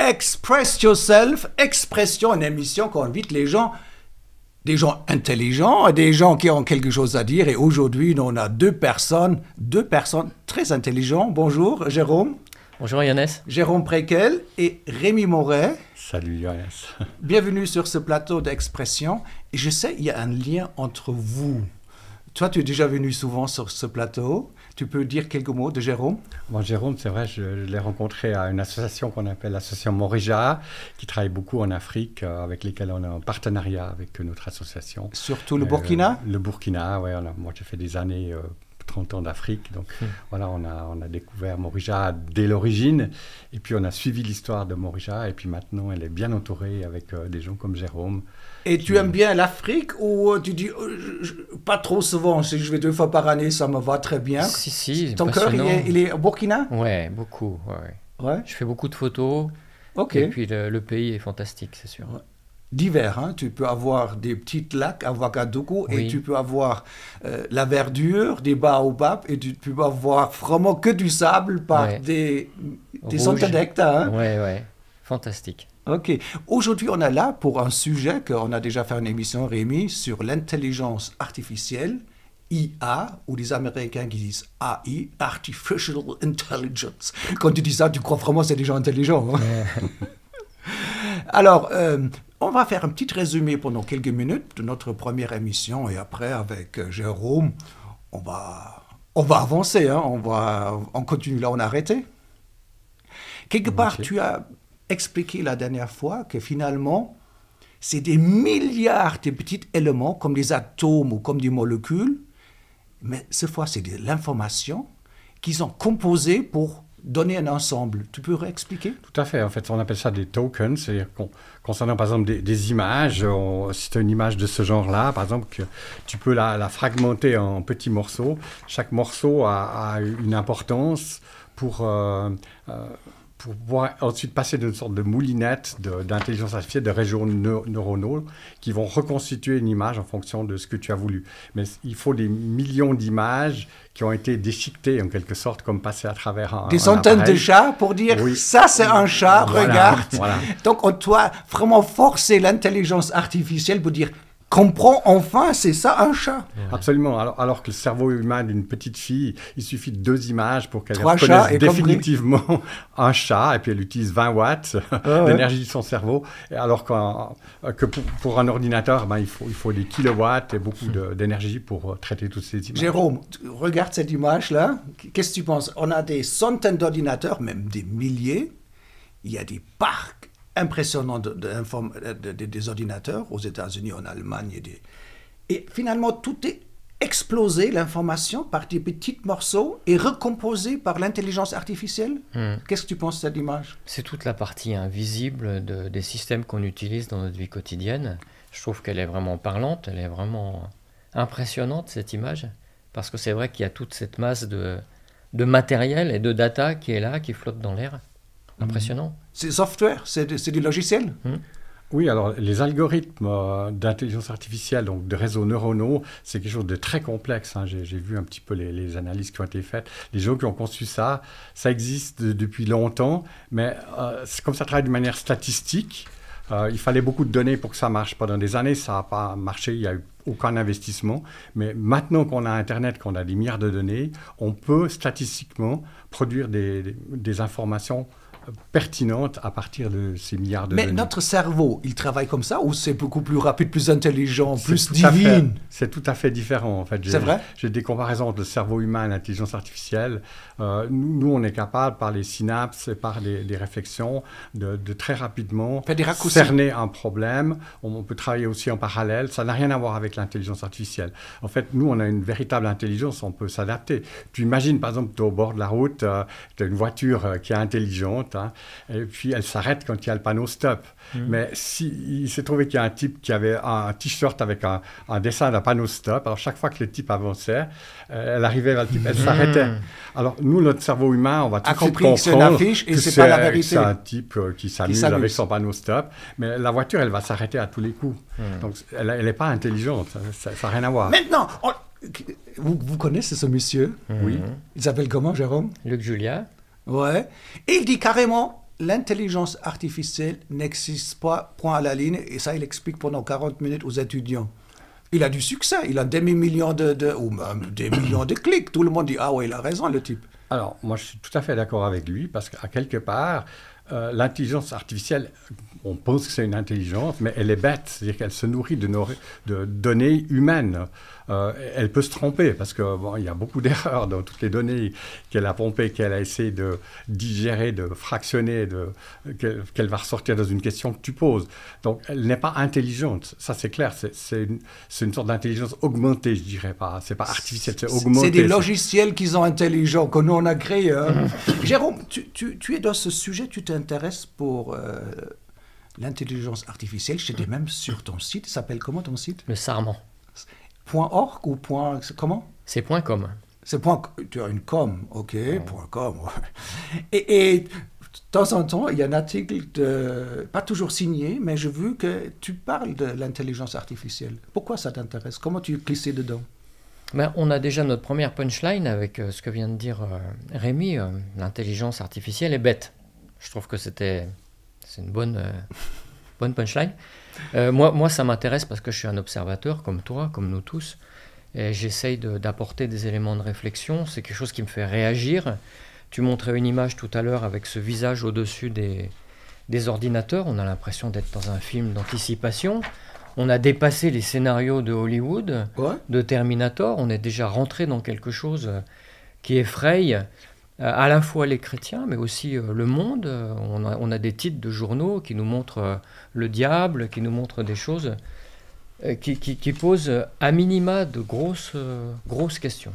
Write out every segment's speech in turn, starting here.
Express Yourself, Expression, une émission qui invite les gens, des gens intelligents et des gens qui ont quelque chose à dire. Et aujourd'hui, on a deux personnes très intelligentes. Bonjour, Jérôme. Bonjour Yannès. Jérôme Préquel et Rémi Moret. Salut Yannès. Bienvenue sur ce plateau d'Expression. Et je sais, il y a un lien entre vous. Toi, tu es déjà venu souvent sur ce plateau. Tu peux dire quelques mots de Jérôme? Moi, Jérôme, c'est vrai, je l'ai rencontré à une association qu'on appelle l'association Morija, qui travaille beaucoup en Afrique, avec lesquels on est en partenariat avec notre association. Surtout le Burkina? Le Burkina, oui. Moi, j'ai fait des années, 30 ans d'Afrique. Donc, voilà, on a découvert Morija dès l'origine. Et puis, on a suivi l'histoire de Morija. Et puis, maintenant, elle est bien entourée avec des gens comme Jérôme. Et tu aimes bien l'Afrique ou tu dis pas trop souvent, si je vais 2 fois par année, ça me va très bien. Si, Ton cœur, il est au Burkina? Ouais, beaucoup. Ouais. Je fais beaucoup de photos. Ok. Et puis le pays est fantastique, c'est sûr. Ouais. Divers, hein? Tu peux avoir des petits lacs à Ouagadougou et tu peux avoir la verdure, des baobabs et tu peux avoir vraiment que du sable par des centaines d'hectares. Hein? Ouais, fantastique. Ok. Aujourd'hui, on est là pour un sujet qu'on a déjà fait une émission, Rémi, sur l'intelligence artificielle, IA, ou les Américains qui disent AI, Artificial Intelligence. Quand tu dis ça, tu crois vraiment que c'est des gens intelligents. Hein? Alors, on va faire un petit résumé pendant quelques minutes de notre première émission et après, avec Jérôme, on va avancer. Hein? On continue là où on a arrêté. Quelque part, tu as expliqué la dernière fois que finalement, c'est des milliards de petits éléments comme des atomes ou comme des molécules, mais cette fois, c'est de l'information qu'ils ont composée pour donner un ensemble. Tu peux réexpliquer? Tout à fait. En fait, on appelle ça des tokens. C'est-à-dire concernant, par exemple, des images, si tu as une image de ce genre-là, par exemple, que tu peux la fragmenter en petits morceaux. Chaque morceau a une importance pour pouvoir ensuite passer d'une sorte de moulinette d'intelligence artificielle, de réseaux neuronaux qui vont reconstituer une image en fonction de ce que tu as voulu. Mais il faut des millions d'images qui ont été déchiquetées en quelque sorte, comme passer à travers des centaines de chats pour dire ça c'est un chat, regarde. Voilà. Donc on doit vraiment forcer l'intelligence artificielle pour dire comprends enfin, c'est ça un chat. Absolument. Alors que le cerveau humain d'une petite fille, il suffit de 2 images pour qu'elle reconnaisse définitivement un chat, et puis elle utilise 20 watts d'énergie de son cerveau. Alors que pour un ordinateur, il faut des kilowatts et beaucoup d'énergie pour traiter toutes ces images. Jérôme, regarde cette image-là. Qu'est-ce que tu penses? On a des centaines d'ordinateurs, même des milliers. Il y a des parcs impressionnant des ordinateurs aux États-Unis, en Allemagne. Et finalement, tout est explosé, l'information, par des petits morceaux et recomposé par l'intelligence artificielle. Qu'est-ce que tu penses de cette image? C'est toute la partie invisible des systèmes qu'on utilise dans notre vie quotidienne. Je trouve qu'elle est vraiment parlante, elle est vraiment impressionnante, cette image, parce que c'est vrai qu'il y a toute cette masse de matériel et de data qui est là, qui flotte dans l'air. Impressionnant. C'est software, c'est du logiciel. Oui, alors les algorithmes d'intelligence artificielle, donc de réseaux neuronaux, c'est quelque chose de très complexe. Hein. J'ai vu un petit peu les analyses qui ont été faites. Les gens qui ont conçu ça existe depuis longtemps, mais comme ça travaille de manière statistique, il fallait beaucoup de données pour que ça marche. Pendant des années, ça n'a pas marché, il n'y a eu aucun investissement. Mais maintenant qu'on a Internet, qu'on a des milliards de données, on peut statistiquement produire des informations pertinente à partir de ces milliards de données. Mais notre cerveau, il travaille comme ça ou c'est beaucoup plus rapide, plus intelligent, plus divine? C'est tout à fait différent en fait. C'est vrai? J'ai des comparaisons entre le cerveau humain et l'intelligence artificielle. Nous, on est capable, par les synapses et par des réflexions, de très rapidement cerner un problème. On peut travailler aussi en parallèle. Ça n'a rien à voir avec l'intelligence artificielle. En fait, nous, on a une véritable intelligence, on peut s'adapter. Tu imagines, par exemple, tu es au bord de la route, tu as une voiture qui est intelligente, hein, et puis elle s'arrête quand il y a le panneau stop. Mais il s'est trouvé qu'il y a un type qui avait un t-shirt avec un dessin d'un panneau stop. Alors chaque fois que le type avançait, elle arrivait vers le type, elle s'arrêtait. Alors nous, notre cerveau humain, on va tout de suite comprendre que c'est une affiche et c'est pas la vérité. C'est un type qui s'amuse avec son panneau stop. Mais la voiture, elle va s'arrêter à tous les coups. Donc elle n'est pas intelligente. Ça n'a rien à voir. Maintenant, vous connaissez ce monsieur? Oui. Il s'appelle comment, Jérôme? Luc Julia. Ouais. Et il dit carrément, l'intelligence artificielle n'existe pas, point à la ligne, et ça, il explique pendant 40 minutes aux étudiants. Il a du succès, il a des millions ou même des millions de clics. Tout le monde dit, ah ouais, il a raison, le type. Alors, moi, je suis tout à fait d'accord avec lui, parce qu'à quelque part, l'intelligence artificielle, on pense que c'est une intelligence, mais elle est bête, c'est-à-dire qu'elle se nourrit de données humaines. Elle peut se tromper, parce que bon, il y a beaucoup d'erreurs dans toutes les données qu'elle a pompées, qu'elle a essayé de digérer, de fractionner, qu'elle va ressortir dans une question que tu poses. Donc, elle n'est pas intelligente, ça c'est clair, c'est une sorte d'intelligence augmentée, je dirais pas. C'est pas artificiel, c'est augmenté. C'est des logiciels qui sont intelligents, que nous on a créés. Hein. Jérôme, tu es dans ce sujet, tu t'intéresses pour l'intelligence artificielle, je t'ai même sur ton site, il s'appelle comment ton site? Le Sarment. .org ou comment? C'est .com. C'est tu as une com, ok, ouais. .com. Ouais. Et de temps en temps, il y a un article, pas toujours signé, mais j'ai vu que tu parles de l'intelligence artificielle. Pourquoi ça t'intéresse? Comment tu es glissé dedans? Ben, on a déjà notre première punchline avec ce que vient de dire Rémi. L'intelligence artificielle est bête. Je trouve que c'est une bonne punchline. Moi, ça m'intéresse parce que je suis un observateur, comme toi, comme nous tous. Et j'essaye d'apporter des éléments de réflexion. C'est quelque chose qui me fait réagir. Tu montrais une image tout à l'heure avec ce visage au-dessus des ordinateurs. On a l'impression d'être dans un film d'anticipation. On a dépassé les scénarios de Hollywood, ouais. De Terminator. On est déjà rentré dans quelque chose qui effraie à la fois les chrétiens, mais aussi le monde. On a des titres de journaux qui nous montrent le diable, qui nous montrent des choses qui posent à minima de grosses questions.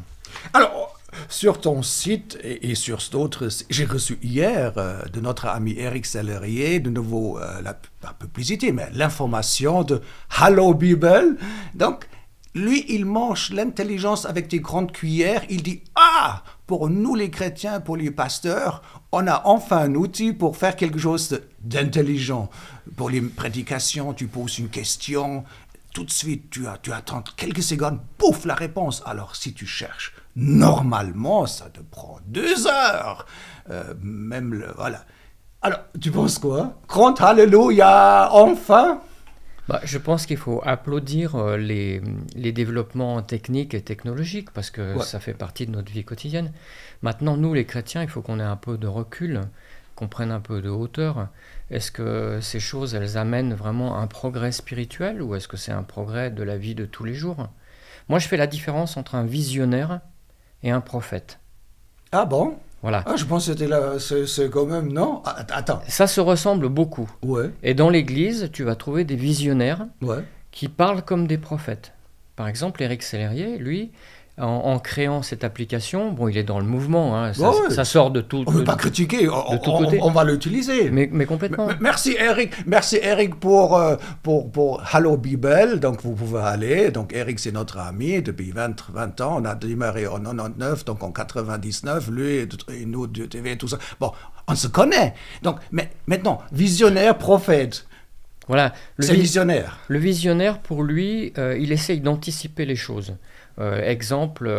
Alors, sur ton site et sur d'autres, j'ai reçu hier de notre ami Eric Sellerier de nouveau la publicité, mais l'information de Hallo Bible. Donc, lui, il mange l'intelligence avec des grandes cuillères. Il dit « Ah, pour nous les chrétiens, pour les pasteurs, on a enfin un outil pour faire quelque chose d'intelligent. Pour les prédications, tu poses une question, tout de suite, tu attends quelques secondes, pouf, la réponse. Alors, si tu cherches, normalement, ça te prend 2 heures. Voilà. Alors, tu penses quoi? Grand Alléluia, enfin! Je pense qu'il faut applaudir les développements techniques et technologiques parce que ouais. Ça fait partie de notre vie quotidienne. Maintenant, nous, les chrétiens, il faut qu'on ait un peu de recul, qu'on prenne un peu de hauteur. Est-ce que ces choses, elles amènent vraiment un progrès spirituel ou est-ce que c'est un progrès de la vie de tous les jours? Moi, je fais la différence entre un visionnaire et un prophète. Ah bon? Voilà. Ah, je pense que c'était là, c'est quand même, non? Attends. Ça se ressemble beaucoup. Ouais. Et dans l'Église, tu vas trouver des visionnaires ouais. qui parlent comme des prophètes. Par exemple, Eric Sellerier, lui, en créant cette application, bon, il est dans le mouvement, hein, ça sort de tout. On ne peut pas critiquer, on va l'utiliser. Mais complètement. Merci Eric pour Hallo Bible. Donc vous pouvez aller. Donc Eric c'est notre ami depuis 20 ans. On a démarré en 99, donc en 99, lui et nous de TV et tout ça. Bon, on se connaît. Donc mais maintenant visionnaire, prophète. Voilà. C'est visionnaire. Le visionnaire, pour lui, il essaye d'anticiper les choses. Exemple,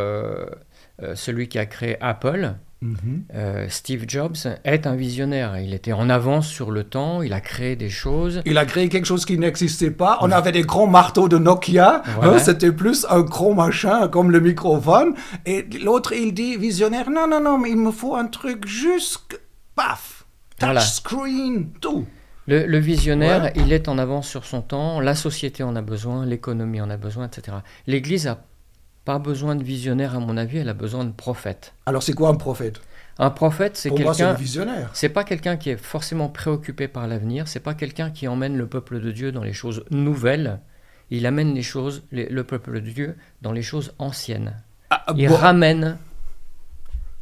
celui qui a créé Apple, Steve Jobs, est un visionnaire. Il était en avance sur le temps, il a créé des choses. Il a créé quelque chose qui n'existait pas. On avait des grands marteaux de Nokia, voilà. C'était plus un gros machin comme le microphone. Et l'autre, il dit, visionnaire, non, mais il me faut un truc juste, paf, touchscreen, tout. Le visionnaire, ouais. Il est en avance sur son temps, la société en a besoin, l'économie en a besoin, etc. L'Église a pas besoin de visionnaire, à mon avis, elle a besoin de prophète. Alors, c'est quoi un prophète? Un prophète, c'est quelqu'un... Pour moi, c'est un visionnaire. C'est pas quelqu'un qui est forcément préoccupé par l'avenir, c'est pas quelqu'un qui emmène le peuple de Dieu dans les choses nouvelles, il amène le peuple de Dieu dans les choses anciennes. Il ramène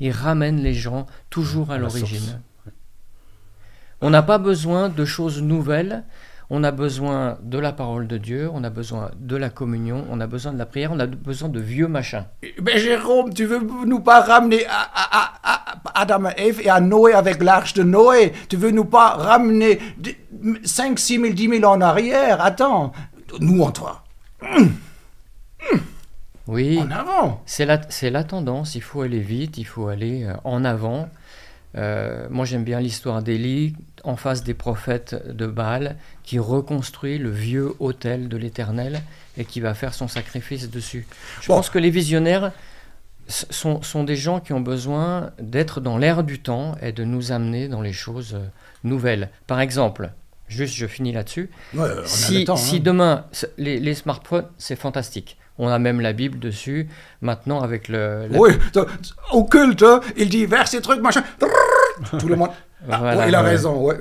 les gens toujours à l'origine. On n'a pas besoin de choses nouvelles, on a besoin de la parole de Dieu, on a besoin de la communion, on a besoin de la prière, on a besoin de vieux machins. Mais Jérôme, tu veux nous pas ramener à Adam et Ève et à Noé avec l'arche de Noé? Tu veux nous pas ramener 5, 6 000, 10 000 en arrière? Attends, nous en toi. Oui, en avant. C'est la tendance, il faut aller vite, il faut aller en avant. moi j'aime bien l'histoire d'Élie en face des prophètes de Baal qui reconstruit le vieux autel de l'Éternel et qui va faire son sacrifice dessus. Je pense que les visionnaires sont des gens qui ont besoin d'être dans l'air du temps et de nous amener dans les choses nouvelles. Par exemple, juste je finis là-dessus, si demain, les smartphones, c'est fantastique. On a même la Bible dessus. Maintenant, avec Oui, au culte, il dit vers ces trucs, machin. Tout le monde. Voilà, il a raison, ouais.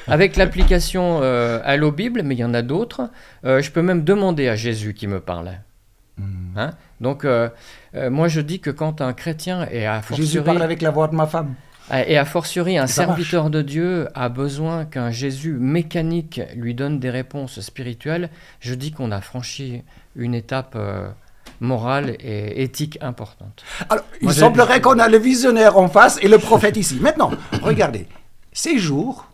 Avec l'application Allo Bible, mais il y en a d'autres, je peux même demander à Jésus qui me parle. Hein? Donc, moi, je dis que quand un chrétien est à fortiori... Jésus parle avec la voix de ma femme. Et a fortiori, un serviteur de Dieu a besoin qu'un Jésus mécanique lui donne des réponses spirituelles, je dis qu'on a franchi une étape morale et éthique importante. Alors, il semblerait qu'on a le visionnaire en face et le prophète ici. Maintenant, regardez, ces jours,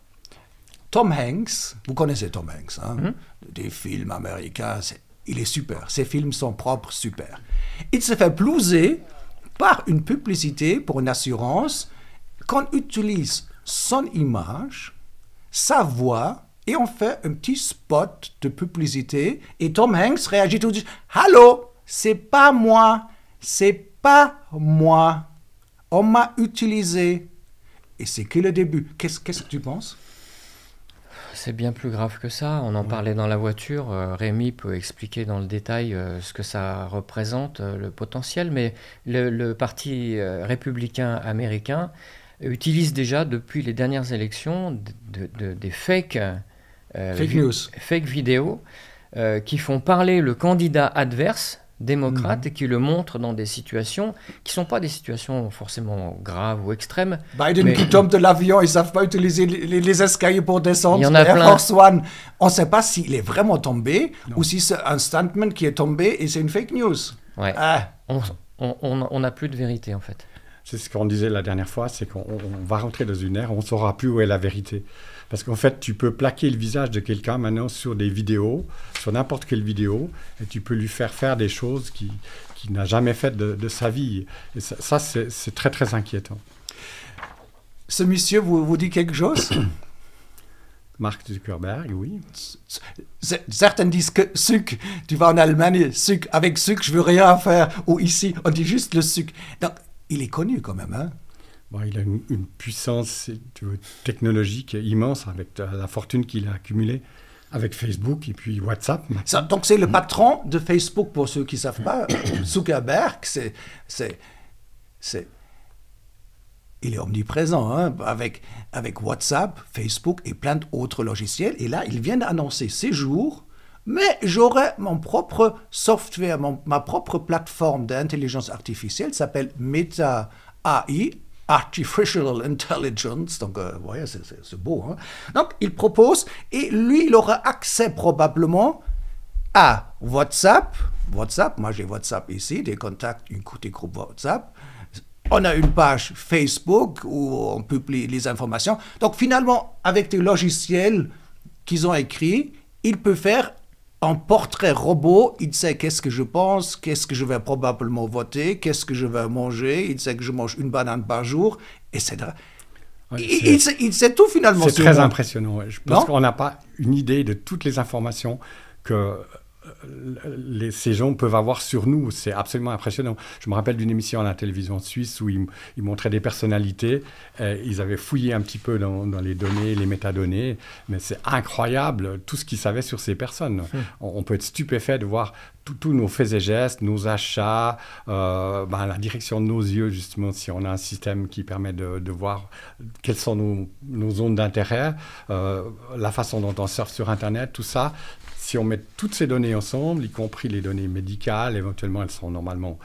Tom Hanks, vous connaissez Tom Hanks, hein, des films américains, il est super, ses films sont propres, super. Il se fait blouser par une publicité pour une assurance qu'on utilise son image, sa voix, et on fait un petit spot de publicité, et Tom Hanks réagit tout de suite. « Allô, c'est pas moi, c'est pas moi. On m'a utilisé. » Et c'est que le début. Qu'est-ce que tu penses? C'est bien plus grave que ça. On en parlait dans la voiture. Rémi peut expliquer dans le détail ce que ça représente, le potentiel, mais le parti républicain américain utilise déjà depuis les dernières élections des fake news, fake vidéos qui font parler le candidat adverse démocrate et qui le montrent dans des situations qui ne sont pas des situations forcément graves ou extrêmes. Biden qui tombe de l'avion, ils ne savent pas utiliser les escaliers pour descendre. Il y en a Air plein. Force One, on ne sait pas s'il est vraiment tombé ou si c'est un stuntman qui est tombé et c'est une fake news. Ouais. On n'a plus de vérité en fait. C'est ce qu'on disait la dernière fois, c'est qu'on va rentrer dans une ère où on ne saura plus où est la vérité. Parce qu'en fait, tu peux plaquer le visage de quelqu'un maintenant sur des vidéos, sur n'importe quelle vidéo, et tu peux lui faire des choses qu'il n'a jamais faites de sa vie. Et ça c'est très, très inquiétant. Ce monsieur vous dit quelque chose? Mark Zuckerberg, oui. Certains disent que sucre, tu vas en Allemagne, sucre, avec sucre, je veux rien faire. Ou ici, on dit juste le sucre. Donc, il est connu quand même, hein? Bon, il a une puissance technologique immense avec la fortune qu'il a accumulée avec Facebook et puis WhatsApp. Donc c'est le patron de Facebook, pour ceux qui ne savent pas. Zuckerberg, il est omniprésent, hein, avec WhatsApp, Facebook et plein d'autres logiciels. Et là, il vient d'annoncer ces jours, mais j'aurai mon propre software, ma propre plateforme d'intelligence artificielle, s'appelle Meta AI, Artificial Intelligence, donc voyez, c'est beau. Hein? Donc il propose, et lui il aura accès probablement à WhatsApp, moi j'ai WhatsApp ici, des contacts, des groupes WhatsApp, on a une page Facebook où on publie les informations, donc finalement avec des logiciels qu'ils ont écrits, il peut faire un portrait robot, il sait qu'est-ce que je pense, qu'est-ce que je vais probablement voter, qu'est-ce que je vais manger, il sait que je mange une banane par jour, etc. Ouais, il sait tout finalement. C'est très impressionnant. Ouais. Je pense qu'on n'a pas une idée de toutes les informations que ces gens peuvent avoir sur nous. C'est absolument impressionnant. Je me rappelle d'une émission à la télévision suisse où ils montraient des personnalités. Ils avaient fouillé un petit peu dans les données, les métadonnées, mais c'est incroyable tout ce qu'ils savaient sur ces personnes. On peut être stupéfait de voir tous nos faits et gestes, nos achats, la direction de nos yeux, justement, si on a un système qui permet de voir quelles sont nos zones d'intérêt, la façon dont on surfe sur Internet, tout ça. Si on met toutes ces données ensemble, y compris les données médicales, éventuellement elles sont normalement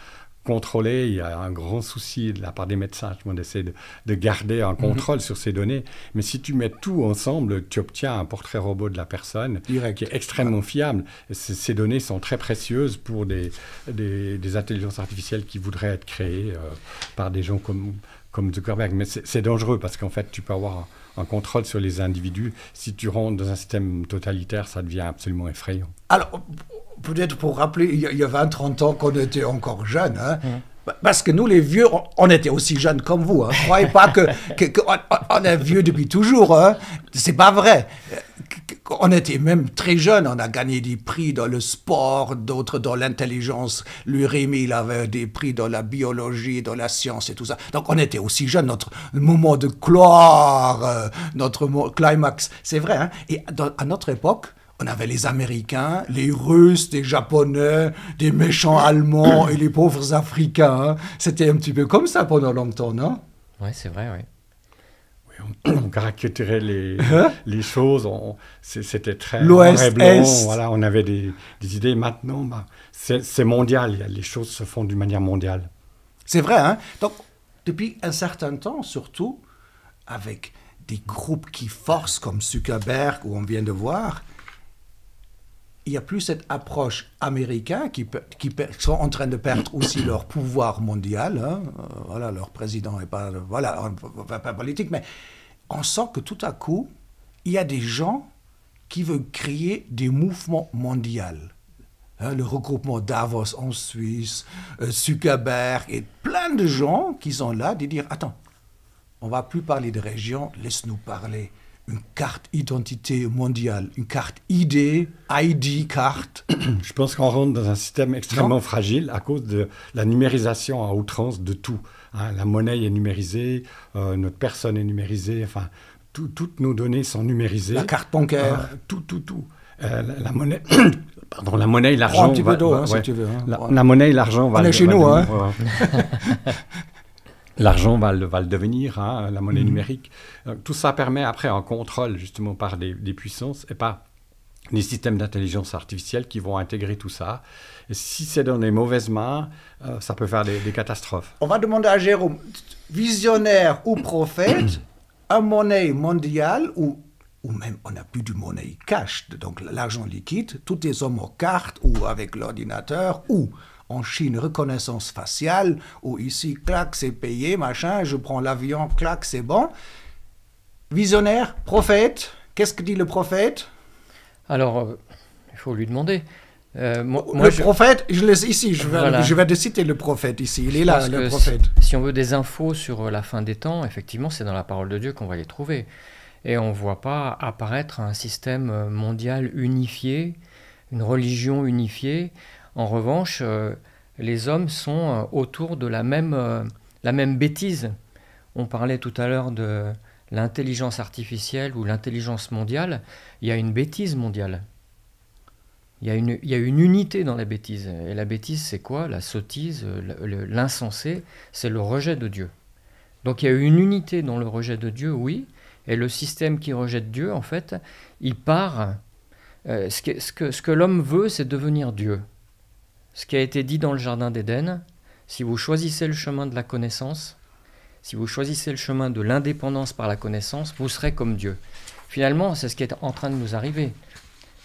contrôlées. Il y a un grand souci de la part des médecins d'essayer de garder un contrôle sur ces données. Mais si tu mets tout ensemble, tu obtiens un portrait robot de la personne qui est extrêmement fiable. Et ces données sont très précieuses pour des intelligences artificielles qui voudraient être créées par des gens comme Zuckerberg. Mais c'est dangereux parce qu'en fait, tu peux avoir un contrôle sur les individus. Si tu rentres dans un système totalitaire, ça devient absolument effrayant. Alors, peut-être pour rappeler, il y a 20-30 ans qu'on était encore jeunes, hein, Parce que nous, les vieux, on était aussi jeunes comme vous. Hein. Ne croyez pas qu'on est vieux depuis toujours. Hein. C'est pas vrai. On était même très jeunes. On a gagné des prix dans le sport, d'autres dans l'intelligence. Lui, Rémi, il avait des prix dans la biologie, dans la science et tout ça. Donc, on était aussi jeunes. Notre moment de gloire, notre climax, c'est vrai. Hein. Et à notre époque, on avait les Américains, les Russes, les Japonais, des méchants Allemands et les pauvres Africains. Hein. C'était un petit peu comme ça pendant longtemps, non? Oui, c'est vrai, oui. On caricaturait les choses, c'était très l'Ouest, noir et blanc, Est. voilà, on avait des idées. Maintenant, c'est mondial, les choses se font d'une manière mondiale. C'est vrai, hein? Donc, depuis un certain temps, surtout, avec des groupes qui forcent, comme Zuckerberg, où on vient de voir, il n'y a plus cette approche américaine qui sont en train de perdre aussi leur pouvoir mondial. Hein. Voilà, leur président n'est pas... Voilà, pas politique, mais on sent que tout à coup, il y a des gens qui veulent créer des mouvements mondiaux. Hein, le regroupement Davos en Suisse, Zuckerberg, et plein de gens qui sont là, de dire, attends, on ne va plus parler de région, laisse-nous parler une carte identité mondiale, une carte ID carte. Je pense qu'on rentre dans un système extrêmement fragile à cause de la numérisation à outrance de tout. Hein, la monnaie est numérisée, notre personne est numérisée, enfin, toutes nos données sont numérisées. La carte bancaire. Tout. La monnaie... Pardon, la monnaie et l'argent... Prends un petit peu d'eau, si tu veux. Hein. La monnaie et l'argent... On est chez nous, hein. L'argent va le devenir, hein, la monnaie numérique. Tout ça permet après un contrôle justement par des puissances et par des systèmes d'intelligence artificielle qui vont intégrer tout ça. Et si c'est dans les mauvaises mains, ça peut faire des catastrophes. On va demander à Jérôme, visionnaire ou prophète, une monnaie mondiale ou même on n'a plus de monnaie cash, donc l'argent liquide, tous les hommes aux cartes ou avec l'ordinateur ou... En Chine, reconnaissance faciale, ou ici, clac, c'est payé, machin, je prends l'avion, clac, c'est bon. Visionnaire, prophète, qu'est-ce que dit le prophète? Alors, il faut lui demander. Prophète, je laisse ici, je vais te citer le prophète ici, il est là, le prophète. Si on veut des infos sur la fin des temps, effectivement, c'est dans la parole de Dieu qu'on va les trouver. Et on ne voit pas apparaître un système mondial unifié, une religion unifiée. En revanche, les hommes sont autour de la même bêtise. On parlait tout à l'heure de l'intelligence artificielle ou l'intelligence mondiale. Il y a une bêtise mondiale. Il y a une unité dans la bêtise. Et la bêtise, c'est quoi? La sottise, l'insensé, c'est le rejet de Dieu. Donc il y a une unité dans le rejet de Dieu, oui. Et le système qui rejette Dieu, en fait, il part... ce que l'homme veut, c'est devenir Dieu. Ce qui a été dit dans le Jardin d'Éden, si vous choisissez le chemin de la connaissance, si vous choisissez le chemin de l'indépendance par la connaissance, vous serez comme Dieu. Finalement, c'est ce qui est en train de nous arriver.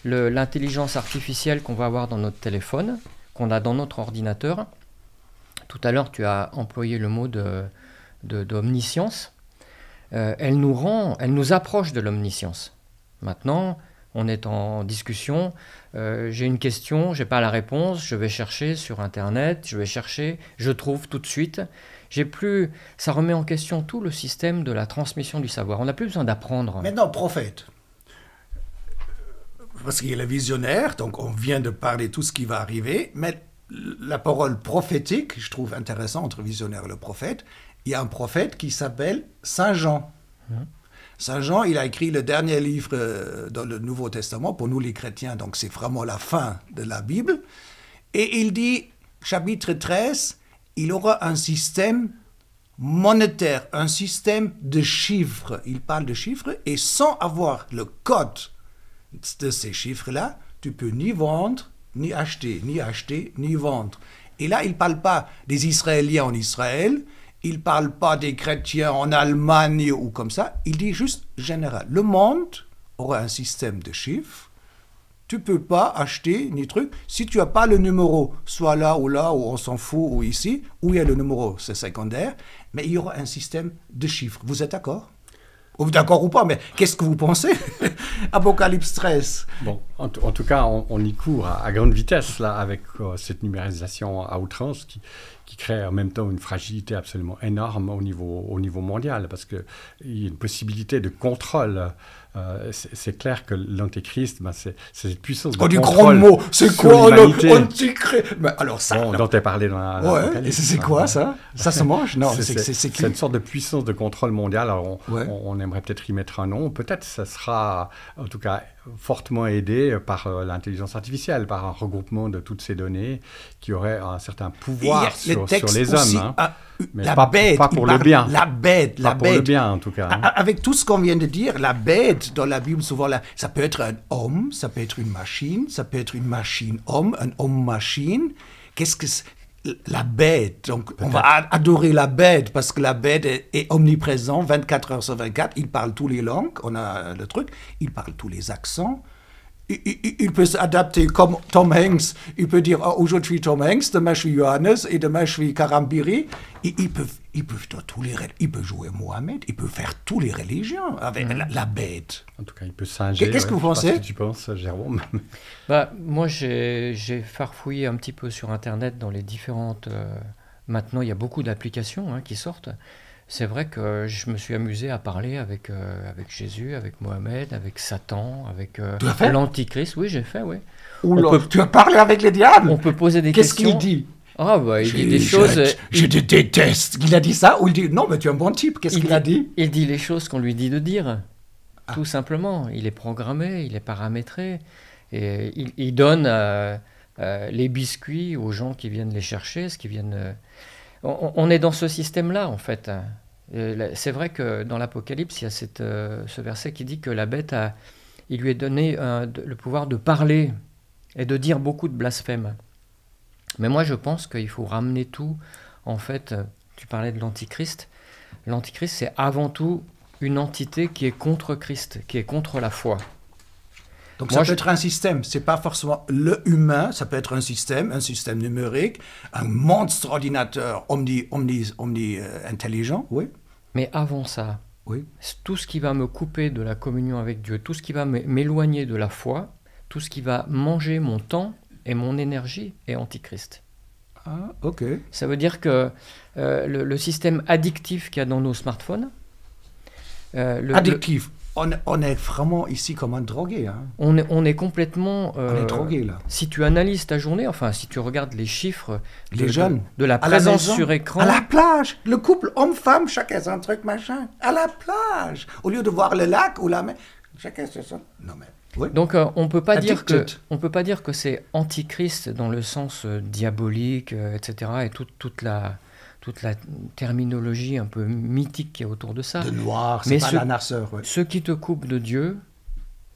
L'intelligence artificielle qu'on va avoir dans notre téléphone, qu'on a dans notre ordinateur, tout à l'heure tu as employé le mot d'omniscience, elle nous approche de l'omniscience. Maintenant, on est en discussion, j'ai une question, je n'ai pas la réponse, je vais chercher sur Internet, je trouve tout de suite. Ça remet en question tout le système de la transmission du savoir. On n'a plus besoin d'apprendre. Maintenant, prophète, parce qu'il y a le visionnaire, donc on vient de parler de tout ce qui va arriver, mais la parole prophétique, je trouve intéressant entre visionnaire et le prophète, il y a un prophète qui s'appelle Saint Jean. Saint Jean, il a écrit le dernier livre dans le Nouveau Testament, pour nous les chrétiens, donc c'est vraiment la fin de la Bible. Et il dit, chapitre 13, il aura un système monétaire, un système de chiffres. Il parle de chiffres, et sans avoir le code de ces chiffres-là, tu peux ni vendre, ni acheter, ni vendre. Et là, il ne parle pas des Israéliens en Israël, il ne parle pas des chrétiens en Allemagne ou comme ça, il dit juste général. Le monde aura un système de chiffres, tu ne peux pas acheter ni truc. Si tu n'as pas le numéro, soit là, ou on s'en fout, ou ici, où il y a le numéro, c'est secondaire, mais il y aura un système de chiffres. Vous êtes d'accord? d'accord ou pas, mais qu'est-ce que vous pensez? Apocalypse 13. Bon, en tout cas, on y court à grande vitesse, là, avec cette numérisation à outrance qui crée en même temps une fragilité absolument énorme au niveau mondial, parce qu'il y a une possibilité de contrôle. C'est clair que l'antéchrist, c'est cette puissance de contrôle. Du grand mot, c'est quoi l'antéchrist? Alors ça, bon, dont tu as parlé dans la et c'est quoi ça? Ça se mange? Non, c'est une sorte de puissance de contrôle mondial. Alors on aimerait peut-être y mettre un nom. Peut-être ça sera, en tout cas, fortement aidé par l'intelligence artificielle, par un regroupement de toutes ces données qui aurait un certain pouvoir sur les hommes. Mais pas pour le bien. La bête. Pour le bien, en tout cas. Avec tout ce qu'on vient de dire, la bête, dans la Bible, souvent, ça peut être un homme, ça peut être une machine, ça peut être une machine-homme, un homme-machine. Qu'est-ce que c'est? La bête. Donc, on va adorer la bête parce que la bête est omniprésent 24 heures sur 24. Il parle toutes les langues. On a le truc. Il parle tous les accents. Il peut s'adapter comme Tom Hanks. Il peut dire aujourd'hui je suis Tom Hanks, demain je suis Johannes et demain je suis Karambiri. Il peut jouer Mohamed. Il peut faire toutes les religions avec la bête. En tout cas, il peut singer. Qu'est-ce que vous pensez? Qu'est-ce que tu penses, Jérôme? Moi, j'ai farfouillé un petit peu sur Internet dans les différentes... maintenant, il y a beaucoup d'applications qui sortent. C'est vrai que je me suis amusé à parler avec Jésus, avec Mohamed, avec Satan, avec l'Antichrist. Oui, j'ai fait, oui. Tu as parlé avec les diables? On peut poser des questions. Qu'est-ce qu'il dit? Il dit des choses... Je te déteste. Il a dit ça ou il dit non, mais tu es un bon type. Qu'est-ce qu'il a dit? Il dit les choses qu'on lui dit de dire. Tout simplement. Il est programmé, il est paramétré. Et il donne les biscuits aux gens qui viennent les chercher, on est dans ce système-là, en fait. C'est vrai que dans l'Apocalypse, il y a ce verset qui dit que la bête, il lui est donné le pouvoir de parler et de dire beaucoup de blasphèmes. Mais moi, je pense qu'il faut ramener tout. En fait, tu parlais de l'Antichrist. L'Antichrist, c'est avant tout une entité qui est contre Christ, qui est contre la foi. Donc ça peut être un système, c'est pas forcément le humain, ça peut être un système numérique, un monstre ordinateur intelligent, oui. Mais avant ça, tout ce qui va me couper de la communion avec Dieu, tout ce qui va m'éloigner de la foi, tout ce qui va manger mon temps et mon énergie est antichrist. Ah, ok. Ça veut dire que le système addictif qu'il y a dans nos smartphones... addictif. On est vraiment ici comme un drogué. Hein. On est complètement... on est drogué, là. Si tu analyses ta journée, enfin, si tu regardes les chiffres jeunes, de la présence sur écran... À la plage, le couple homme-femme, chacun son truc, machin. À la plage, au lieu de voir le lac ou la mer, chacun son... Non, mais... Oui. Donc, on peut pas dire que c'est antichrist dans le sens diabolique, etc., et toute la terminologie un peu mythique qui est autour de ça. De noir, c'est pas la noirceur. Ouais. Ce qui te coupe de Dieu,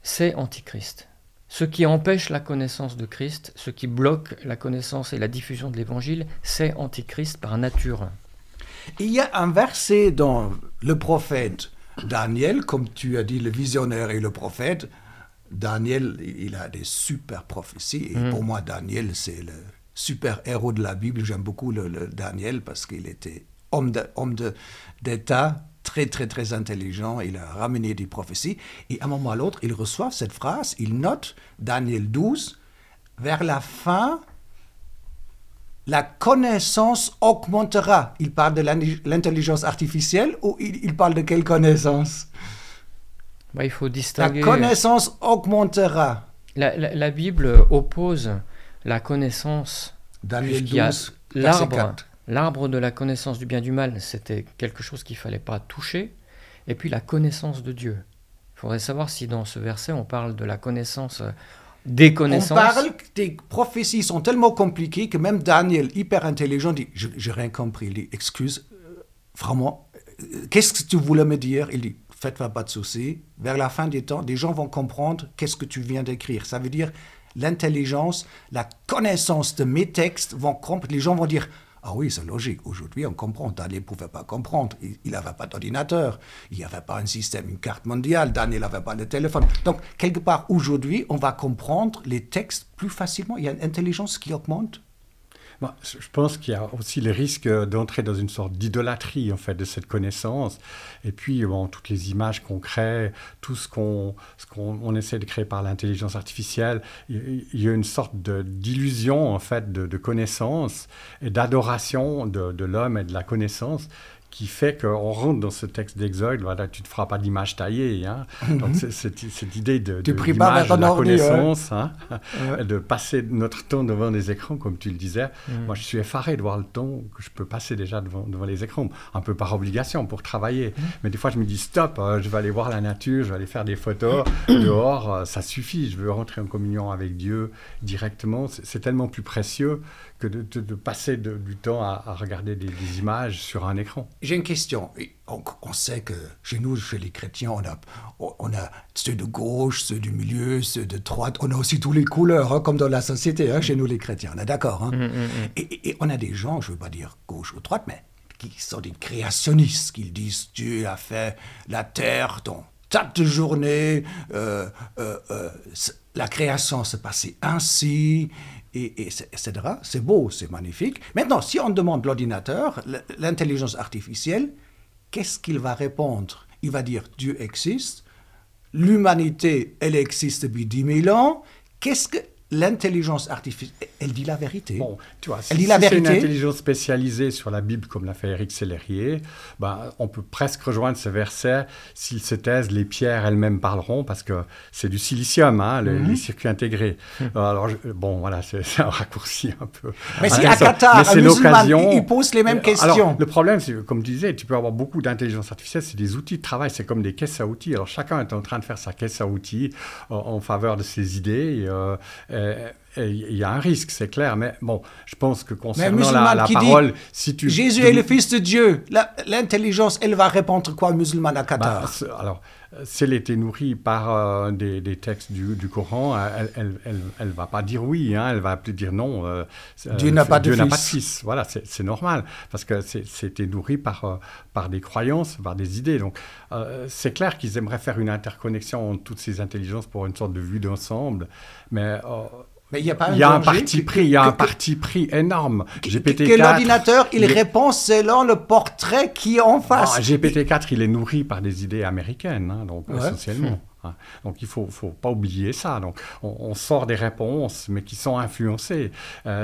c'est antichrist. Ce qui empêche la connaissance de Christ, ce qui bloque la connaissance et la diffusion de l'Évangile, c'est antichrist par nature. Il y a un verset dans le prophète Daniel, comme tu as dit, le visionnaire et le prophète. Daniel, il a des super prophéties. Et pour moi, Daniel, c'est le super-héros de la Bible. J'aime beaucoup le Daniel parce qu'il était homme d'État, très, très, très intelligent. Il a ramené des prophéties. Et à un moment à l'autre, il reçoit cette phrase. Il note, Daniel 12, vers la fin, la connaissance augmentera. Il parle de l'intelligence artificielle ou il parle de quelle connaissance? Il faut distinguer... La connaissance augmentera. La Bible oppose la connaissance. Daniel 12, l'arbre de la connaissance du bien et du mal, c'était quelque chose qu'il ne fallait pas toucher. Et puis la connaissance de Dieu. Il faudrait savoir si dans ce verset, on parle de la connaissance des connaissances. On parle que des prophéties sont tellement compliquées que même Daniel, hyper intelligent, dit « J'ai rien compris ». Il dit « Excuse, vraiment, qu'est-ce que tu voulais me dire ?» Il dit « Faites pas de soucis. Vers la fin des temps, des gens vont comprendre qu'est-ce que tu viens d'écrire. Ça veut dire l'intelligence, la connaissance de mes textes vont comprendre. Les gens vont dire « Ah oui, c'est logique. Aujourd'hui, on comprend. Daniel ne pouvait pas comprendre. Il n'avait pas d'ordinateur. Il n'y avait pas un système, une carte mondiale. Daniel n'avait pas de téléphone. » Donc, quelque part, aujourd'hui, on va comprendre les textes plus facilement. Il y a une intelligence qui augmente. Je pense qu'il y a aussi le risque d'entrer dans une sorte d'idolâtrie en fait, de cette connaissance. Et puis, toutes les images qu'on crée, tout ce qu'on essaie de créer par l'intelligence artificielle, il y a une sorte d'illusion en fait, de connaissance et d'adoration de l'homme et de la connaissance qui fait qu'on rentre dans ce texte d'Exode, voilà, tu ne te feras pas d'image taillée. Hein. Donc, cette idée de l'image, de la connaissance, de passer notre temps devant des écrans, comme tu le disais. Moi, je suis effaré de voir le temps que je peux passer déjà devant les écrans, un peu par obligation pour travailler. Mais des fois, je me dis, stop, je vais aller voir la nature, je vais aller faire des photos dehors, ça suffit. Je veux rentrer en communion avec Dieu directement. C'est tellement plus précieux que de passer du temps à regarder des images sur un écran. J'ai une question. On sait que chez nous, chez les chrétiens, on a ceux de gauche, ceux du milieu, ceux de droite. On a aussi toutes les couleurs, hein, comme dans la société, chez nous les chrétiens. On est d'accord. Hein? Et on a des gens, je ne veux pas dire gauche ou droite, mais qui sont des créationnistes, qui disent Dieu a fait la terre dans tas de journées, la création s'est passée ainsi, etc. C'est beau, c'est magnifique. Maintenant, si on demande l'ordinateur, l'intelligence artificielle, qu'est-ce qu'il va répondre? Il va dire Dieu existe, l'humanité, elle existe depuis 10 000 ans. Qu'est-ce que l'intelligence artificielle, elle dit la vérité. Bon, tu vois, elle dit la vérité. C'est une intelligence spécialisée sur la Bible, comme l'a fait Éric Sellerier, on peut presque rejoindre ce verset. S'ils se taisent, les pierres elles-mêmes parleront, parce que c'est du silicium, les circuits intégrés. Alors, voilà, c'est un raccourci un peu. Mais si à Qatar, un musulman, il pose les mêmes questions. Alors, le problème, c'est comme tu disais, tu peux avoir beaucoup d'intelligence artificielle, c'est des outils de travail, c'est comme des caisses à outils. Alors, chacun est en train de faire sa caisse à outils en faveur de ses idées. Il y a un risque, c'est clair, mais bon, je pense que concernant la parole, si tu... Jésus est le Fils de Dieu, l'intelligence, elle va répondre quoi, musulman à Qatar? Alors, si elle était nourrie par des textes du Coran, elle ne va pas dire oui, elle va plutôt dire non. Dieu n'a pas de fils. Voilà, c'est normal, parce que c'était nourri par des croyances, par des idées. Donc, c'est clair qu'ils aimeraient faire une interconnexion entre toutes ces intelligences pour une sorte de vue d'ensemble, mais il y a pas un parti pris, il y a un parti pris énorme. GPT-4, l'ordinateur, il répond selon le portrait qui est en face. GPT-4, il est nourri par des idées américaines, donc essentiellement. Donc il ne faut pas oublier ça. Donc, on sort des réponses, mais qui sont influencées.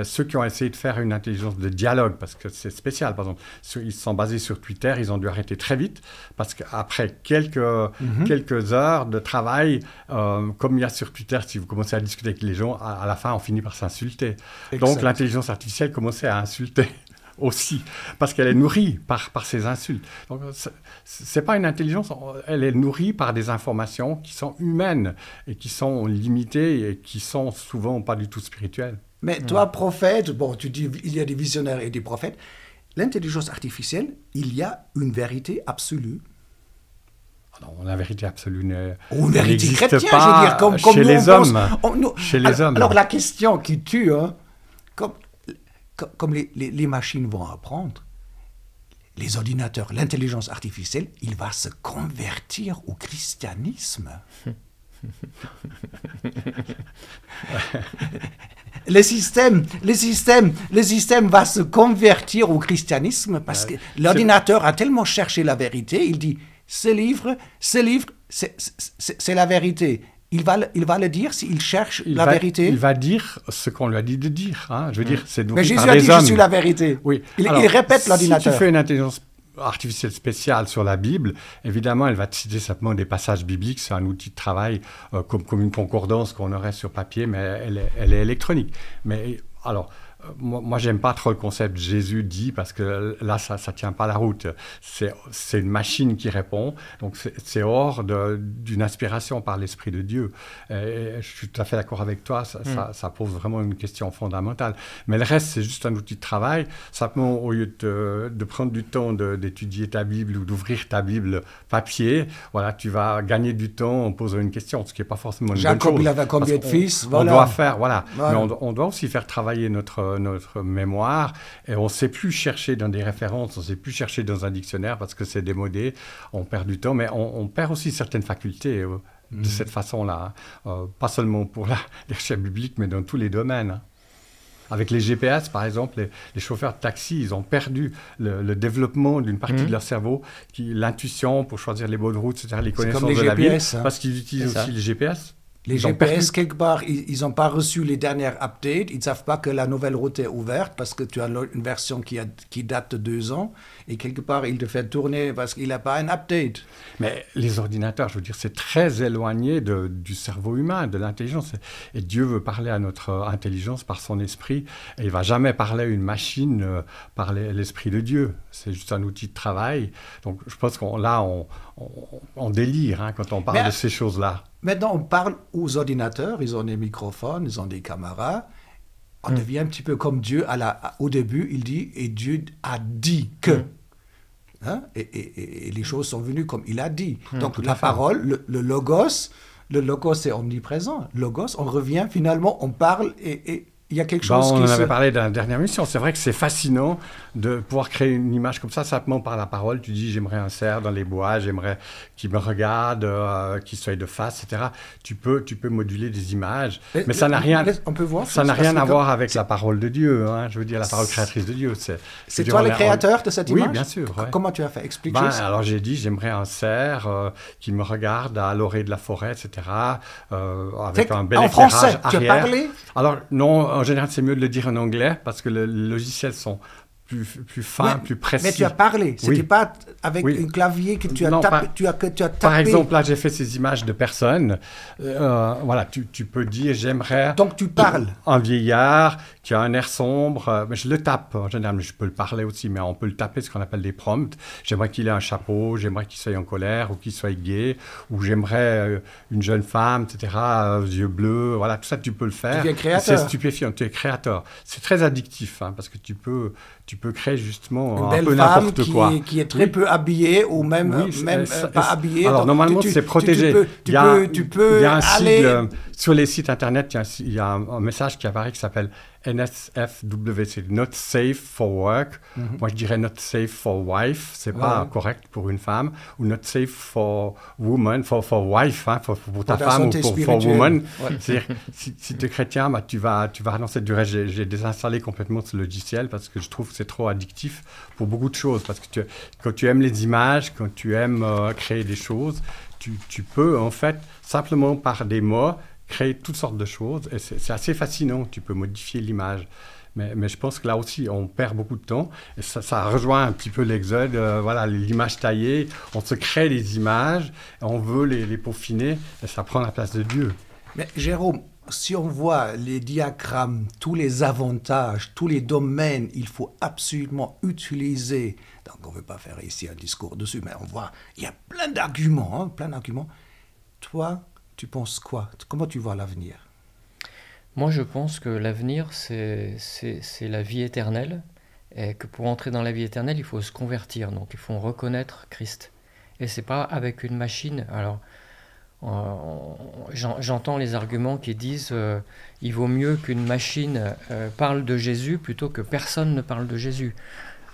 Ceux qui ont essayé de faire une intelligence de dialogue, parce que c'est spécial, par exemple, ils sont basés sur Twitter, ils ont dû arrêter très vite, parce qu'après quelques heures de travail, comme il y a sur Twitter, si vous commencez à discuter avec les gens, à la fin, on finit par s'insulter. Donc l'intelligence artificielle commençait à insulter aussi, parce qu'elle est nourrie par ces insultes. Donc, c'est pas une intelligence, elle est nourrie par des informations qui sont humaines et qui sont limitées et qui sont souvent pas du tout spirituelles. Mais toi, prophète, tu dis il y a des visionnaires et des prophètes, l'intelligence artificielle, il y a une vérité absolue. Non, la vérité absolue n'existe pas, je veux dire, comme chez les hommes. Chez les hommes. Alors la question qui tue, comme les machines vont apprendre, les ordinateurs, l'intelligence artificielle, il va se convertir au christianisme. Le système va se convertir au christianisme parce que l'ordinateur a tellement cherché la vérité, il dit, ce livre, c'est la vérité. Il va le dire s'il cherche la vérité. Il va dire ce qu'on lui a dit de dire. Je veux dire, c'est mais Jésus par a des dit hommes. Je suis la vérité. Oui. Il répète l'ordinateur. Si tu fais une intelligence artificielle spéciale sur la Bible, évidemment, elle va te citer simplement des passages bibliques. C'est un outil de travail comme une concordance qu'on aurait sur papier, mais elle est électronique. Mais alors... Moi, j'aime pas trop le concept Jésus dit, parce que là, ça tient pas la route. C'est une machine qui répond, donc c'est hors d'une inspiration par l'Esprit de Dieu. Et je suis tout à fait d'accord avec toi, ça pose vraiment une question fondamentale. Mais le reste, c'est juste un outil de travail. Simplement, au lieu de prendre du temps d'étudier ta Bible ou d'ouvrir ta Bible papier, voilà, tu vas gagner du temps en posant une question, ce qui n'est pas forcément une bonne chose. Jacob, il avait combien de fils? On doit faire, mais on doit aussi faire travailler notre mémoire, et on ne sait plus chercher dans des références, on ne sait plus chercher dans un dictionnaire parce que c'est démodé, on perd du temps, mais on perd aussi certaines facultés de cette façon-là, pas seulement pour les recherches bibliques, mais dans tous les domaines. Avec les GPS, par exemple, les chauffeurs de taxi, ils ont perdu le développement d'une partie de leur cerveau, l'intuition pour choisir les bonnes routes, c'est-à-dire les connaissances de la ville, parce qu'ils utilisent aussi les GPS. Les GPS, quelque part, ils n'ont pas reçu les dernières updates. Ils ne savent pas que la nouvelle route est ouverte parce que tu as une version qui date de 2 ans. Et quelque part, il te fait tourner parce qu'il n'a pas un update. Mais les ordinateurs, je veux dire, c'est très éloigné du cerveau humain, de l'intelligence. Et Dieu veut parler à notre intelligence par son esprit. Et il ne va jamais parler à une machine par l'esprit de Dieu. C'est juste un outil de travail. Donc, je pense on délire quand on parle de ces choses-là. Maintenant, on parle aux ordinateurs, ils ont des microphones, ils ont des caméras. On devient un petit peu comme Dieu. Au début, il dit, et Dieu a dit que. Hein? Et les choses sont venues comme il a dit. Donc la parole, le logos est omniprésent. Logos, on revient finalement, on parle et il y a quelque chose on en avait parlé dans la dernière émission. C'est vrai que c'est fascinant de pouvoir créer une image comme ça, simplement par la parole. Tu dis, j'aimerais un cerf dans les bois, j'aimerais qu'il me regarde, qu'il soit de face, etc. Tu peux moduler des images, mais ça n'a rien, à voir avec la parole de Dieu. Hein, je veux dire, la parole créatrice de Dieu. C'est toi le créateur de cette image? Oui, bien sûr. Ouais. Comment tu as fait? Explique-moi. Alors j'ai dit, j'aimerais un cerf qui me regarde à l'orée de la forêt, etc. Avec un bel éclairage français, arrière. Tu as parlé? Alors non, en général, c'est mieux de le dire en anglais parce que les logiciels sont plus fins, plus précis. Mais tu as parlé. C'était pas avec un clavier que tu as tapé. Tu as tapé. Par exemple, là, j'ai fait ces images de personnes. Voilà, tu peux dire, j'aimerais... Donc, tu parles. Un vieillard qui a un air sombre. Mais je le tape, en général. Mais je peux le parler aussi, mais on peut le taper, ce qu'on appelle des prompts. J'aimerais qu'il ait un chapeau, j'aimerais qu'il soit en colère ou qu'il soit gai, ou j'aimerais une jeune femme, etc., yeux bleus. Voilà, tout ça, tu peux le faire. Tu es créateur. C'est stupéfiant, tu es créateur. C'est très addictif, parce que tu peux créer justement un peu n'importe quoi. Qui est très peu habillée ou même pas habillée. Alors normalement c'est protégé. Il y a un sigle sur les sites internet. Il y a un message qui apparaît qui s'appelle NSFW, c'est Not Safe for Work. Moi je dirais Not Safe for Wife, c'est pas correct pour une femme, ou Not Safe for Woman, for wife, pour ta femme ou for woman. Ouais. C'est-à-dire si tu es chrétien, tu vas dans cette durée. J'ai désinstallé complètement ce logiciel parce que je trouve que c'est trop addictif pour beaucoup de choses. Parce que quand tu aimes les images, quand tu aimes créer des choses, tu peux en fait simplement par des mots créer toutes sortes de choses et c'est assez fascinant. Tu peux modifier l'image. Mais je pense que là aussi, on perd beaucoup de temps. Et ça rejoint un petit peu l'exode. Voilà, l'image taillée. On se crée des images, et on veut les peaufiner et ça prend la place de Dieu. Mais Jérôme, si on voit les diagrammes, tous les avantages, tous les domaines, il faut absolument utiliser. Donc on ne veut pas faire ici un discours dessus, mais on voit, il y a plein d'arguments, plein d'arguments. Toi, tu penses quoi? Comment tu vois l'avenir? Moi, je pense que l'avenir, c'est la vie éternelle, et que pour entrer dans la vie éternelle, il faut se convertir, donc il faut reconnaître Christ. Et c'est pas avec une machine. Alors, j'entends les arguments qui disent il vaut mieux qu'une machine parle de Jésus plutôt que personne ne parle de Jésus.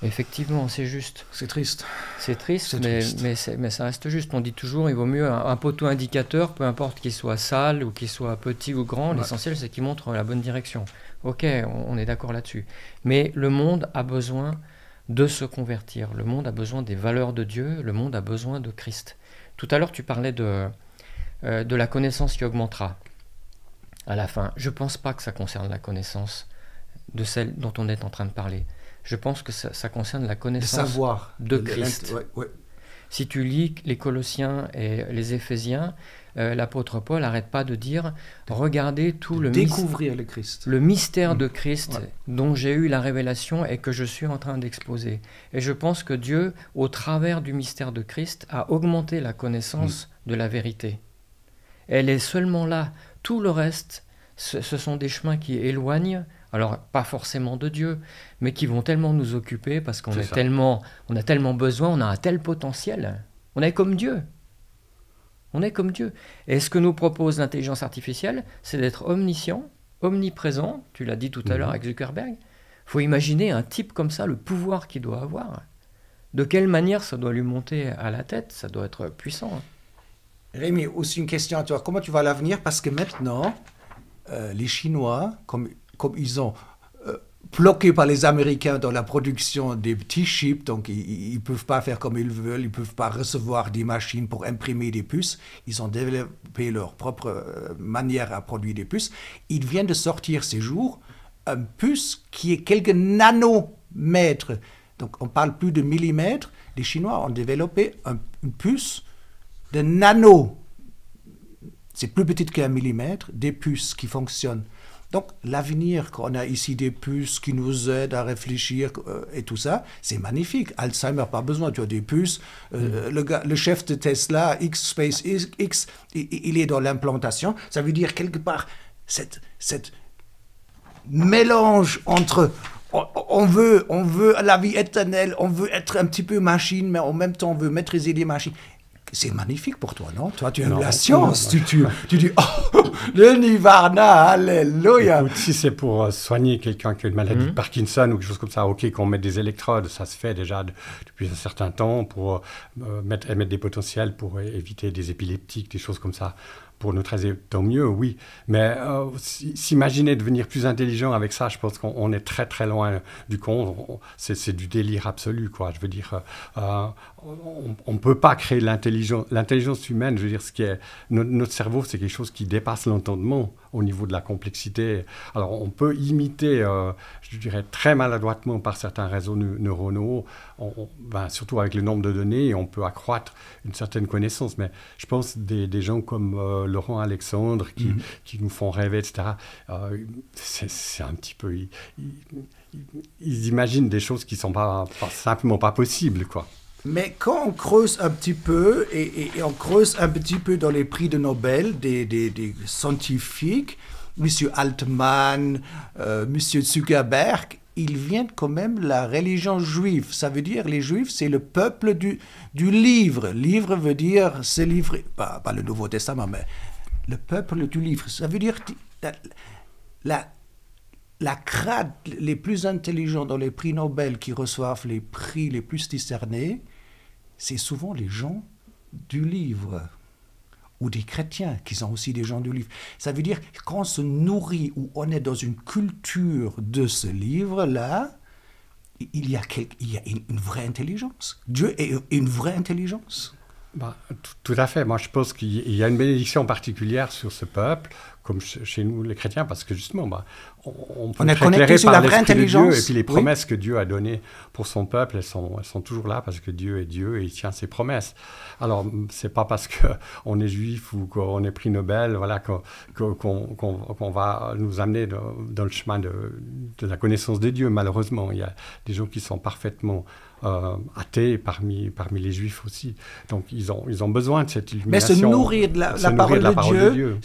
Effectivement, c'est juste. C'est triste. C'est triste, mais ça reste juste. On dit toujours il vaut mieux un poteau indicateur, peu importe qu'il soit sale ou qu'il soit petit ou grand, l'essentiel c'est qu'il montre la bonne direction. Ok, on est d'accord là-dessus. Mais le monde a besoin de se convertir. Le monde a besoin des valeurs de Dieu. Le monde a besoin de Christ. Tout à l'heure, tu parlais de la connaissance qui augmentera à la fin. Je ne pense pas que ça concerne la connaissance de celle dont on est en train de parler. Je pense que ça concerne la connaissance de Christ. Si tu lis les Colossiens et les Éphésiens, l'apôtre Paul n'arrête pas de dire « Regardez tout découvrir le Christ. Le mystère de Christ dont j'ai eu la révélation et que je suis en train d'exposer. » Et je pense que Dieu, au travers du mystère de Christ, a augmenté la connaissance de la vérité. Elle est seulement là. Tout le reste, ce sont des chemins qui éloignent, alors pas forcément de Dieu, mais qui vont tellement nous occuper parce qu'on on a tellement besoin, on a un tel potentiel. On est comme Dieu. On est comme Dieu. Et ce que nous propose l'intelligence artificielle, c'est d'être omniscient, omniprésent. Tu l'as dit tout à l'heure avec Zuckerberg. Il faut imaginer un type comme ça, le pouvoir qu'il doit avoir. De quelle manière ça doit lui monter à la tête? Ça doit être puissant. Rémi, aussi une question à toi. Comment tu vois l'avenir? Parce que maintenant, les Chinois, comme ils ont bloqués par les Américains dans la production des petits chips, donc ils ne peuvent pas faire comme ils veulent, ils ne peuvent pas recevoir des machines pour imprimer des puces. Ils ont développé leur propre manière à produire des puces. Ils viennent de sortir ces jours une puce qui est quelques nanomètres. Donc on parle plus de millimètres. Les Chinois ont développé une puce de nano. C'est plus petite qu'un millimètre, des puces qui fonctionnent. Donc, l'avenir, qu'on a ici des puces qui nous aident à réfléchir et tout ça, c'est magnifique. Alzheimer, pas besoin, tu as des puces. Le chef de Tesla, SpaceX, il est dans l'implantation. Ça veut dire, quelque part, cette mélange entre... On veut la vie éternelle, on veut être un petit peu machine, mais en même temps, on veut maîtriser les machines. C'est magnifique pour toi, non? Toi, tu aimes la science. Tu dis, oh, le Nirvana, alléluia. Écoute, si c'est pour soigner quelqu'un qui a une maladie de Parkinson ou quelque chose comme ça, ok, qu'on mette des électrodes, ça se fait déjà depuis un certain temps pour émettre des potentiels pour éviter des épileptiques, des choses comme ça. Pour notre aise, tant mieux, oui. Mais s'imaginer devenir plus intelligent avec ça, je pense qu'on est très, très loin du compte. C'est du délire absolu, quoi. Je veux dire, on ne peut pas créer l'intelligence humaine. Je veux dire, notre cerveau, c'est quelque chose qui dépasse l'entendement au niveau de la complexité. Alors, on peut imiter, je dirais, très maladroitement par certains réseaux neuronaux, surtout avec le nombre de données, on peut accroître une certaine connaissance. Mais je pense des gens comme Laurent Alexandre qui nous font rêver, etc., c'est un petit peu... Ils imaginent des choses qui ne sont simplement pas possibles, quoi. Mais quand on creuse un petit peu, et on creuse un petit peu dans les prix de Nobel des scientifiques, M. Altman, M. Zuckerberg, ils viennent quand même de la religion juive. Ça veut dire, les juifs, c'est le peuple du livre. Livre veut dire, c'est livre, pas le Nouveau Testament, mais le peuple du livre. Ça veut dire, la crade les plus intelligents dans les prix Nobel qui reçoivent les prix les plus discernés, c'est souvent les gens du livre, ou des chrétiens qui sont aussi des gens du livre. Ça veut dire que quand on se nourrit ou on est dans une culture de ce livre-là, il y a une vraie intelligence. Dieu est une vraie intelligence. Tout à fait. Moi, je pense qu'il y a une bénédiction particulière sur ce peuple, comme chez nous les chrétiens, parce que justement, on peut être éclairé par l'Esprit de Dieu, et puis les promesses que Dieu a données pour son peuple, elles sont toujours là, parce que Dieu est Dieu et il tient ses promesses. Alors, c'est pas parce qu'on est juif ou qu'on est prix Nobel, voilà, qu'on va nous amener dans le chemin de la connaissance de Dieu. Malheureusement, il y a des gens qui sont parfaitement athées parmi les juifs aussi. Donc, ils ont besoin de cette illumination. Mais se nourrir de la parole de Dieu,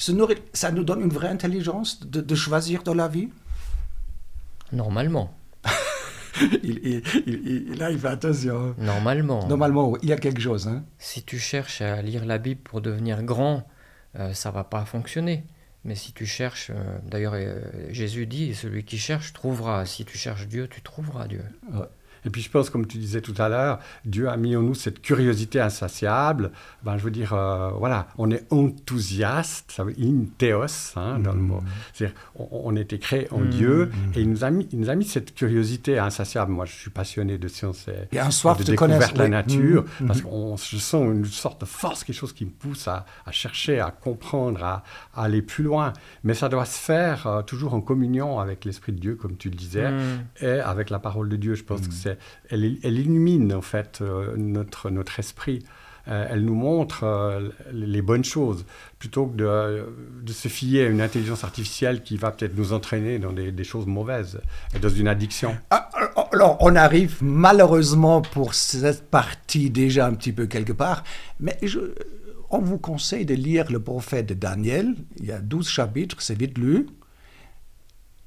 ça nous donne une vraie intelligence de choisir dans la vie? Normalement. Là, il fait attention. Normalement, il y a quelque chose. Hein? Si tu cherches à lire la Bible pour devenir grand, ça ne va pas fonctionner. Mais si tu cherches, d'ailleurs, Jésus dit, celui qui cherche trouvera. Si tu cherches Dieu, tu trouveras Dieu. Ouais. Et puis je pense, comme tu disais tout à l'heure, Dieu a mis en nous cette curiosité insatiable. Je veux dire, voilà, on est enthousiaste, ça veut dire théos, dans le mot. C'est-à-dire, on a été créé en Dieu, et il nous a mis cette curiosité insatiable. Moi, je suis passionné de science et de découverte de la nature, parce que je sens une sorte de force, quelque chose qui me pousse à chercher, à comprendre, à aller plus loin. Mais ça doit se faire toujours en communion avec l'Esprit de Dieu, comme tu le disais, et avec la parole de Dieu. Je pense que elle illumine en fait notre esprit. Elle nous montre les bonnes choses, plutôt que de se fier à une intelligence artificielle qui va peut-être nous entraîner dans des choses mauvaises et dans une addiction. Alors, on arrive malheureusement pour cette partie déjà un petit peu quelque part, mais on vous conseille de lire le prophète Daniel. Il y a 12 chapitres, c'est vite lu.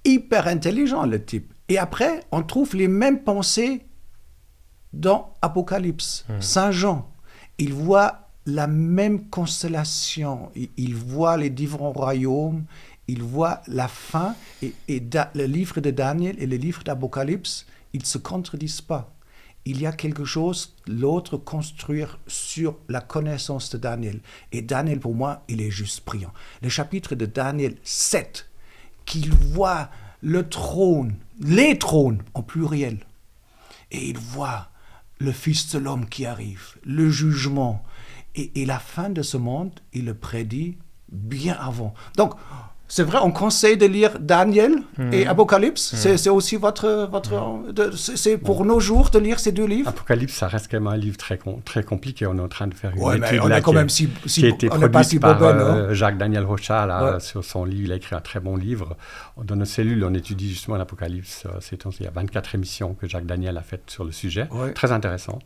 Hyper intelligent le type. Et après, on trouve les mêmes pensées dans Apocalypse. Saint Jean, il voit la même constellation. Il voit les différents royaumes. Il voit la fin. Et le livre de Daniel et le livre d'Apocalypse, ils ne se contredisent pas. Il y a quelque chose, l'autre construire sur la connaissance de Daniel. Et Daniel, pour moi, il est juste brillant. Le chapitre de Daniel 7, qu'il voit le trône les trônes en pluriel. Et il voit le Fils de l'homme qui arrive, le jugement. Et la fin de ce monde, il le prédit bien avant. Donc, c'est vrai, on conseille de lire Daniel et Apocalypse. C'est aussi c'est pour nos jours de lire ces deux livres. Apocalypse, ça reste quand même un livre très compliqué. On est en train de faire une étude on là, est quand même qui a été produite par Jacques Daniel Rocha là, sur son livre. Il a écrit un très bon livre. Dans nos cellules, on étudie justement l'Apocalypse. Il y a 24 émissions que Jacques Daniel a faites sur le sujet, très intéressantes.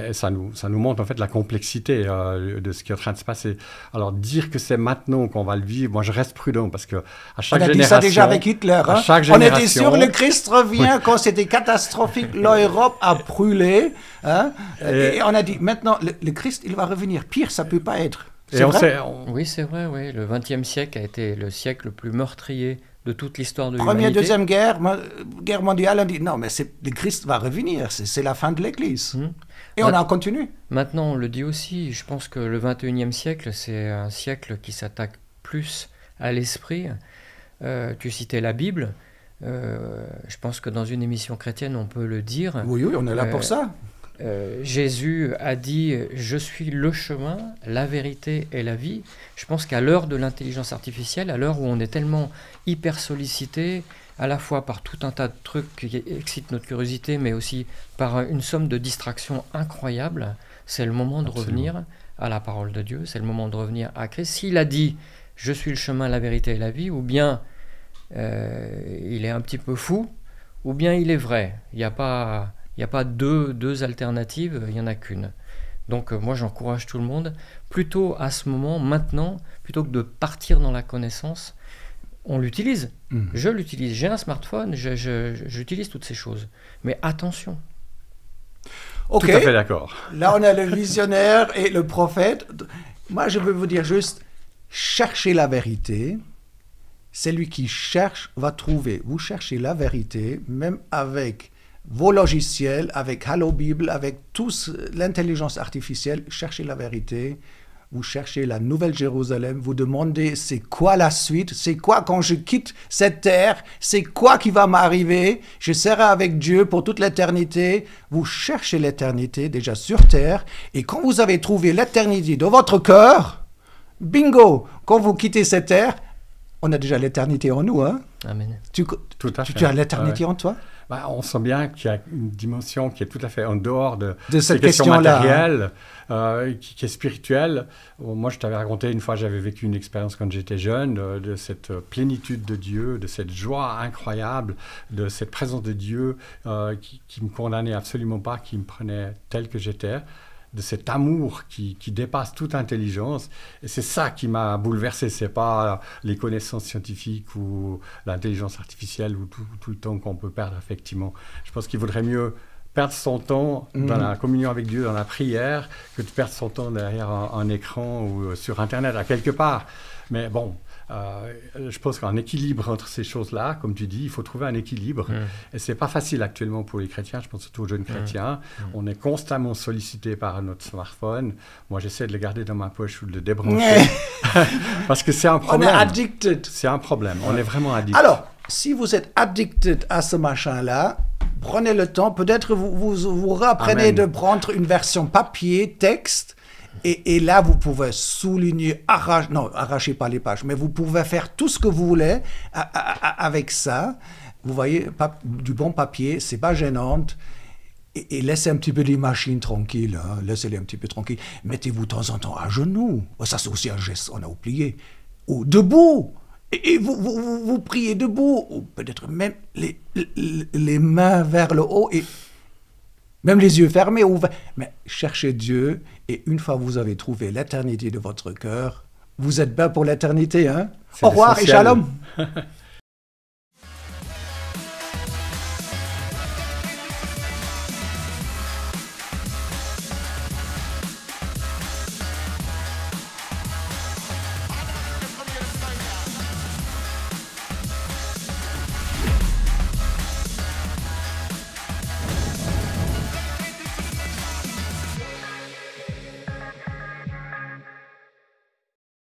Et ça nous montre en fait la complexité de ce qui est en train de se passer. Alors dire que c'est maintenant qu'on va le vivre, moi je reste prudent. Parce que à chaque génération, on a dit ça déjà avec Hitler. On était sûr que le Christ revient quand c'était catastrophique, l'Europe a brûlé. Et on a dit maintenant le Christ il va revenir. Pire, ça peut pas être. Oui, c'est vrai. Oui. Le XXe siècle a été le siècle le plus meurtrier de toute l'histoire de l'humanité. l'humanité. Deuxième guerre mondiale, on dit non, mais le Christ va revenir. C'est la fin de l'Église. Et on a continué. Maintenant, on le dit aussi. Je pense que le XXIe siècle, c'est un siècle qui s'attaque plus à l'esprit. Tu citais la Bible. Je pense que dans une émission chrétienne, on peut le dire. Oui, on est là pour ça. Jésus a dit « Je suis le chemin, la vérité et la vie ». Je pense qu'à l'heure de l'intelligence artificielle, à l'heure où on est tellement hyper sollicité, à la fois par tout un tas de trucs qui excitent notre curiosité, mais aussi par une somme de distractions incroyables, c'est le moment de revenir à la parole de Dieu, c'est le moment de revenir à Christ. S'il a dit « Je suis le chemin, la vérité et la vie », ou bien il est un petit peu fou, ou bien il est vrai. Il n'y a pas deux alternatives, il n'y en a qu'une. Donc moi j'encourage tout le monde, plutôt à ce moment, maintenant, plutôt que de partir dans la connaissance, on l'utilise. Je l'utilise, j'ai un smartphone, j'utilise toutes ces choses. Mais attention. Ok, tout à fait d'accord. Là on a le visionnaire et le prophète. Moi je veux vous dire juste, cherchez la vérité. Celui qui cherche va trouver. Vous cherchez la vérité, même avec vos logiciels, avec Hello Bible, avec tous l'intelligence artificielle. Cherchez la vérité. Vous cherchez la Nouvelle Jérusalem. Vous demandez c'est quoi la suite? C'est quoi quand je quitte cette terre? C'est quoi qui va m'arriver? Je serai avec Dieu pour toute l'éternité. Vous cherchez l'éternité déjà sur terre. Et quand vous avez trouvé l'éternité dans votre cœur, bingo! Quand vous quittez cette terre, on a déjà l'éternité en nous, hein? Amen. Tu as l'éternité en toi? On sent bien qu'il y a une dimension qui est tout à fait en dehors de cette question matérielle, hein. qui est spirituelle. Moi, je t'avais raconté une fois, j'avais vécu une expérience quand j'étais jeune, de cette plénitude de Dieu, de cette joie incroyable, de cette présence de Dieu qui me condamnait absolument pas, qui me prenait tel que j'étais, de cet amour qui dépasse toute intelligence. Et c'est ça qui m'a bouleversé. C'est pas les connaissances scientifiques ou l'intelligence artificielle ou tout le temps qu'on peut perdre, effectivement. Je pense qu'il vaudrait mieux perdre son temps dans la communion avec Dieu, dans la prière, que de perdre son temps derrière un écran ou sur Internet, à quelque part. Mais bon, je pense qu'un équilibre entre ces choses-là, comme tu dis, il faut trouver un équilibre. Et c'est pas facile actuellement pour les chrétiens, je pense surtout aux jeunes chrétiens. On est constamment sollicité par notre smartphone. Moi, j'essaie de le garder dans ma poche ou de le débrancher. Parce que c'est un problème. On est addicted. C'est un problème. On est vraiment addicted. Alors, si vous êtes addicted à ce machin-là, prenez le temps. Peut-être vous apprenez de prendre une version papier, texte. Et là, vous pouvez souligner, arrachez pas les pages, mais vous pouvez faire tout ce que vous voulez avec ça. Vous voyez, du bon papier, c'est pas gênant. Et laissez un petit peu les machines tranquilles. Hein. Laissez-les un petit peu tranquilles. Mettez-vous de temps en temps à genoux. Ça, c'est aussi un geste, on a oublié. Ou debout. Et vous priez debout. Ou peut-être même les mains vers le haut et même les yeux fermés. Mais cherchez Dieu. Et une fois que vous avez trouvé l'éternité de votre cœur, vous êtes bien pour l'éternité. Hein? Au revoir et shalom.